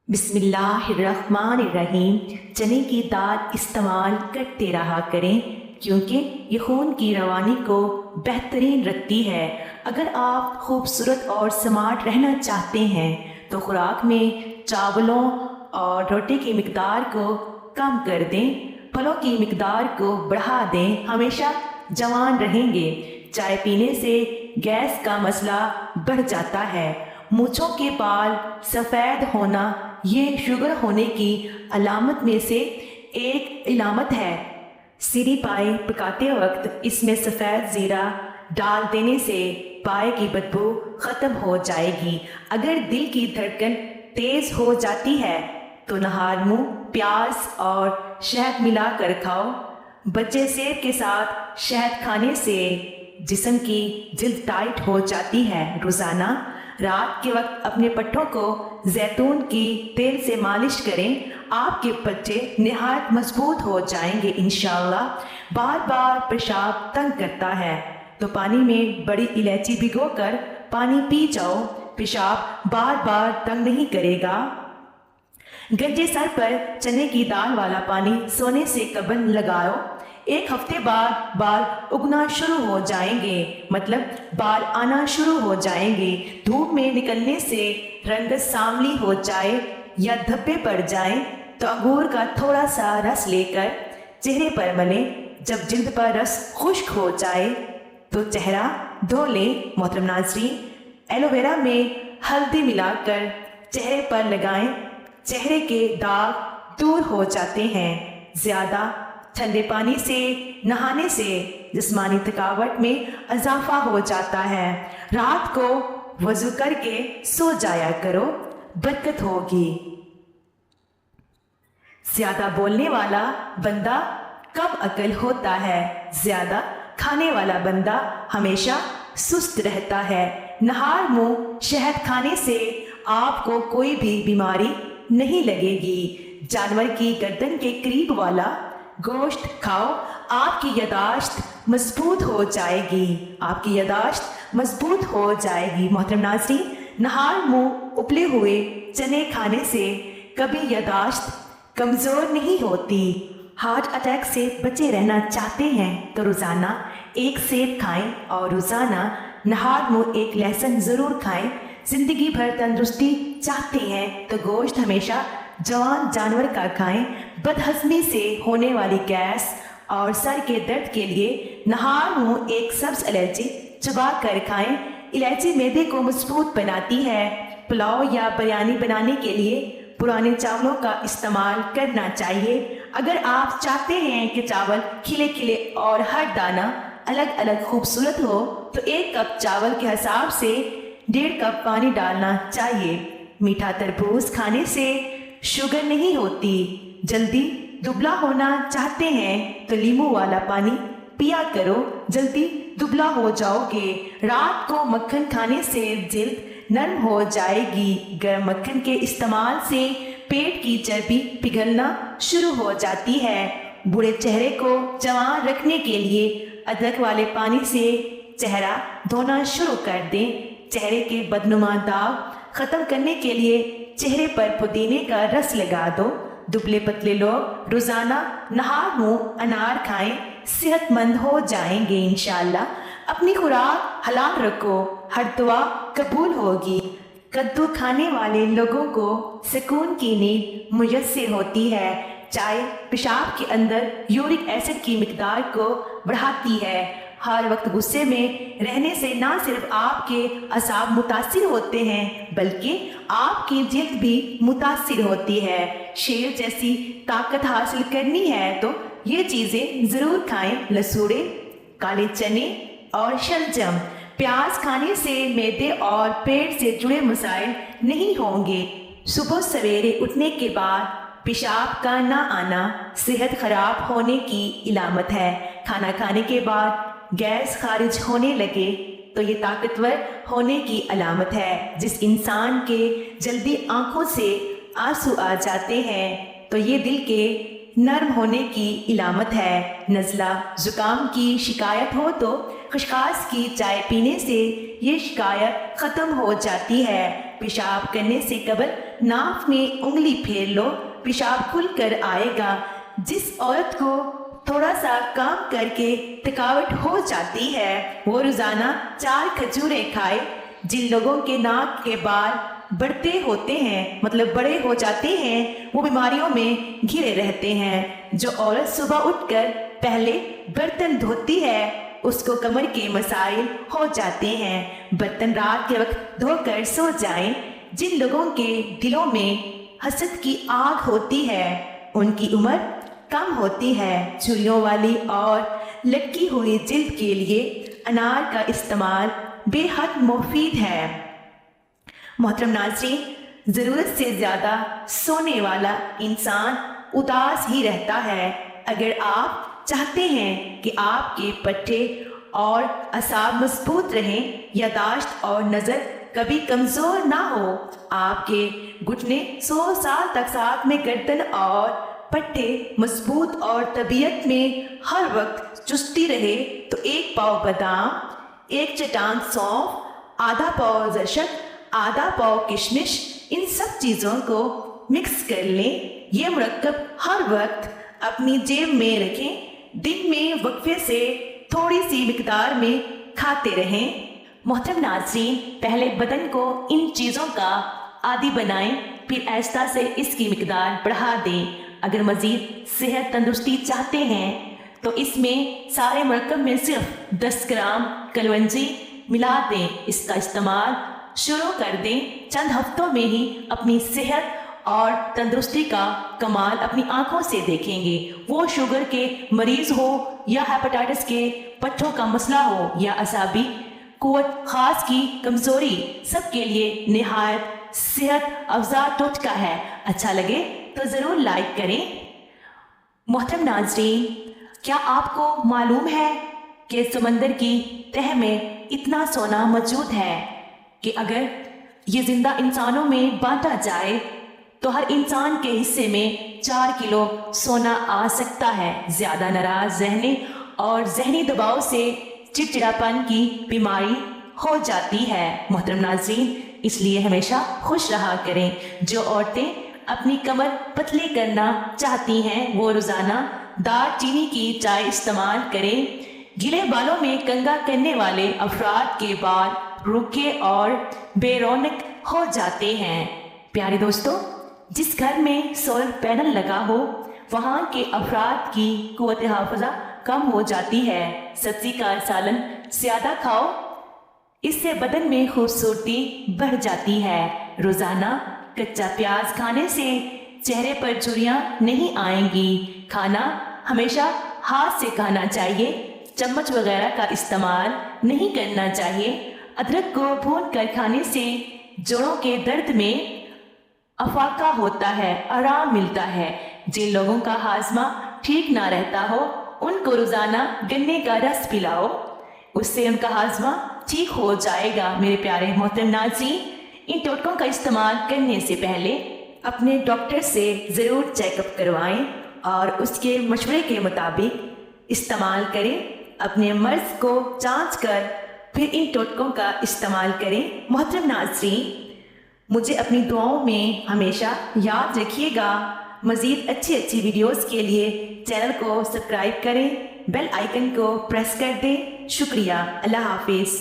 बिस्मिल्लाहिर्रहमानिर्रहीम। चने की दाल इस्तेमाल करते रहा करें क्योंकि ये खून की रवानी को बेहतरीन रखती है। अगर आप खूबसूरत और स्मार्ट रहना चाहते हैं तो खुराक में चावलों और रोटी की मिकदार को कम कर दें, फलों की मिकदार को बढ़ा दें, हमेशा जवान रहेंगे। चाय पीने से गैस का मसला बढ़ जाता है। मूंछों के बाल सफ़ेद होना ये शुगर होने की अलामत में से एक इलामत है। सीरी पाए पकाते वक्त इसमें सफ़ेद ज़ीरा डाल देने से पाए की बदबू ख़त्म हो जाएगी। अगर दिल की धड़कन तेज़ हो जाती है तो नहार मुँह प्याज और शहद मिला कर खाओ। बच्चे सेब के साथ शहद खाने से जिस्म की जिल्द टाइट हो जाती है। रोज़ाना रात के वक्त अपने पट्टों को जैतून की तेल से मालिश करें, आपके पट्टे निहायत मजबूत हो जाएंगे इंशाअल्लाह। बार बार पेशाब तंग करता है तो पानी में बड़ी इलायची भिगोकर पानी पी जाओ, पेशाब बार बार तंग नहीं करेगा। गंजे सर पर चने की दाल वाला पानी सोने से कबल लगाओ। एक हफ्ते बाद बाल उगना शुरू हो जाएंगे, मतलब बाल आना शुरू हो जाएंगे। धूप में निकलने से रंग सांवली हो जाए या धब्बे पड़ जाए तो अंगूर का थोड़ा सा रस लेकर चेहरे पर मलें। जब जिल्द पर रस खुश्क हो जाए तो चेहरा धो लें। मोहतरम नाज़रीन, एलोवेरा में हल्दी मिलाकर चेहरे पर लगाएं, चेहरे के दाग दूर हो जाते हैं। ज़्यादा ठंडे पानी से नहाने से जिस्मानी थकावट में इजाफा हो जाता है। रात को वज़ू करके सो जाया करो, बरकत होगी। ज़्यादा बोलने वाला बंदा कम अकल होता है, ज़्यादा खाने वाला बंदा हमेशा सुस्त रहता है। नहार मुँह शहद खाने से आपको कोई भी बीमारी नहीं लगेगी। जानवर की गर्दन के करीब वाला गोश्त खाओ, आपकी यादाश्त मजबूत हो जाएगी, आपकी यादाश्त मजबूत हो जाएगी। मोहतरम नाज़रीन, नहार मुँह उबले हुए चने खाने से कभी यादाश्त कमज़ोर नहीं होती। हार्ट अटैक से बचे रहना चाहते हैं तो रोज़ाना एक सेब खाएं और रोज़ाना नहार मुँह एक लहसुन ज़रूर खाएं। ज़िंदगी भर तंदुरुस्ती चाहते हैं तो गोश्त हमेशा जवान जानवर का खाएं। बदहज़मी से होने वाली गैस और सर के दर्द के लिए नहार मुँह एक सब्ज़ इलायची चबा कर खाएं। इलायची मैदे को मजबूत बनाती है। पुलाव या बिरयानी बनाने के लिए पुराने चावलों का इस्तेमाल करना चाहिए। अगर आप चाहते हैं कि चावल खिले खिले और हर दाना अलग अलग खूबसूरत हो तो 1 कप चावल के हिसाब से 1.5 कप पानी डालना चाहिए। मीठा तरबूज खाने से शुगर नहीं होती। जल्दी दुबला होना चाहते हैं तो नींबू वाला पानी पिया करो, जल्दी दुबला हो जाओगे। रात को मक्खन खाने से जिल्द नरम हो जाएगी। गर्म मक्खन के इस्तेमाल से पेट की चर्बी पिघलना शुरू हो जाती है। बूढ़े चेहरे को जवान रखने के लिए अदरक वाले पानी से चेहरा धोना शुरू कर दें। चेहरे के बदनुमा दाग ख़त्म करने के लिए चेहरे पर पुदीने का रस लगा दो। दुबले पतले लोग रोज़ाना नहार मुँह अनार खाएं, सेहतमंद हो जाएंगे इंशाअल्लाह। अपनी खुराक हलाल रखो, हर दुआ कबूल होगी। कद्दू खाने वाले लोगों को सुकून की नींद मुयस्सर होती है। चाय पेशाब के अंदर यूरिक एसिड की मिकदार को बढ़ाती है। हर वक्त गुस्से में रहने से ना सिर्फ आपके असाब मुतासिर होते हैं बल्कि आपकी जिल्द भी मुतासिर होती है। शेर जैसी ताकत हासिल करनी है तो ये चीज़ें ज़रूर खाएं। लसूड़े, काले चने और शलजम। प्याज खाने से मैदे और पेट से जुड़े मसाइल नहीं होंगे। सुबह सवेरे उठने के बाद पेशाब का ना आना सेहत खराब होने की इलामत है। खाना खाने के बाद गैस खारिज होने लगे तो ये ताकतवर होने की अलामत है। जिस इंसान के जल्दी आंखों से आंसू आ जाते हैं तो ये दिल के नर्म होने की इलामत है। नज़ला ज़ुकाम की शिकायत हो तो खसखस की चाय पीने से ये शिकायत ख़त्म हो जाती है। पेशाब करने से कबल नाक में उंगली फेर लो, पेशाब खुल कर आएगा। जिस औरत को थोड़ा सा काम करके थकावट हो जाती है वो रोजाना 4 खजूरें खाए। जिन लोगों के नाक के बाल बढ़ते होते हैं, मतलब बड़े हो जाते हैं, वो बीमारियों में घिरे रहते हैं। जो औरत सुबह उठकर पहले बर्तन धोती है उसको कमर के मसाइल हो जाते हैं। बर्तन रात के वक्त धोकर सो जाएं। जिन लोगों के दिलों में हसद की आग होती है उनकी उम्र कम होती है। झुर्रियों वाली और लटकी हुई जिल्द के लिए अनार का इस्तेमाल बेहद मुफीद है। मोहतरम नाज़रीन, ज़रूरत से ज़्यादा सोने वाला इंसान उदास ही रहता है। अगर आप चाहते हैं कि आपके पट्टे और असाब मजबूत रहें, यादाश्त और नज़र कभी कमज़ोर ना हो, आपके घुटने 100 साल तक साथ में गर्दन और पट्टे मजबूत और तबीयत में हर वक्त चुस्ती रहे, तो 1 पाव बादाम, 1 चटान सौंफ, आधा पाव जरशक, आधा पाव किशमिश, इन सब चीज़ों को मिक्स कर लें। ये मुरक्कब हर वक्त अपनी जेब में रखें। दिन में वक्फे से थोड़ी सी मिकदार में खाते रहें। मोहतरम नाज़रीन, पहले बदन को इन चीज़ों का आदी बनाएं, फिर आहिस्ता से इसकी मिकदार बढ़ा दें। अगर मज़ीद सेहत तंदुरुस्ती चाहते हैं तो इसमें सारे मुरक्कब में सिर्फ 10 ग्राम कलवंजी मिला दें। इसका इस्तेमाल शुरू कर दें। चंद हफ्तों में ही अपनी सेहत और तंदुरुस्ती का कमाल अपनी आंखों से देखेंगे। वो शुगर के मरीज हो या हेपेटाइटिस के पट्टों का मसला हो या असाबी कुव्वत खास की कमजोरी, सबके लिए निहायत सेहत अफजा टोटका है। अच्छा लगे तो ज़रूर लाइक करें। मोहतरम नाज़रीन, क्या आपको मालूम है कि समंदर की तह में इतना सोना मौजूद है कि अगर ये जिंदा इंसानों में बांटा जाए तो हर इंसान के हिस्से में 4 किलो सोना आ सकता है। ज़्यादा नाराज रहने और जहनी दबाव से चिड़चिड़ापन की बीमारी हो जाती है। मोहतरम नाज़रीन, इसलिए हमेशा खुश रहा करें। जो औरतें अपनी कमर पतली करना चाहती हैं वो रोज़ाना दार चीनी की चाय इस्तेमाल करें। गीले बालों में कंघा करने वाले अफराद के बाल रूखे और बेरौनक हो जाते हैं। प्यारे दोस्तों, जिस घर में सोलर पैनल लगा हो वहाँ के अफराद की कुव्वत हाफ़िज़ा कम हो जाती है। सब्ज़ी का सालन ज़्यादा खाओ, इससे बदन में खूबसूरती बढ़ जाती है। रोज़ाना कच्चा प्याज खाने से चेहरे पर झुर्रियाँ नहीं आएंगी। खाना हमेशा हाथ से खाना चाहिए, चम्मच वगैरह का इस्तेमाल नहीं करना चाहिए। अदरक को भून कर खाने से जोड़ों के दर्द में अफाका होता है, आराम मिलता है। जिन लोगों का हाजमा ठीक ना रहता हो उनको रोज़ाना गन्ने का रस पिलाओ, उससे उनका हाजमा ठीक हो जाएगा। मेरे प्यारे मोहतरम नाज़रीन, इन टोटकों का इस्तेमाल करने से पहले अपने डॉक्टर से ज़रूर चेकअप करवाएं और उसके मशवरे के मुताबिक इस्तेमाल करें। अपने मर्ज़ को जांच कर फिर इन टोटकों का इस्तेमाल करें। मोहतरम नाज़रीन, मुझे अपनी दुआओं में हमेशा याद रखिएगा। मज़ीद अच्छी वीडियोस के लिए चैनल को सब्सक्राइब करें, बेल आइकन को प्रेस कर दें। शुक्रिया। अल्लाह हाफिज़।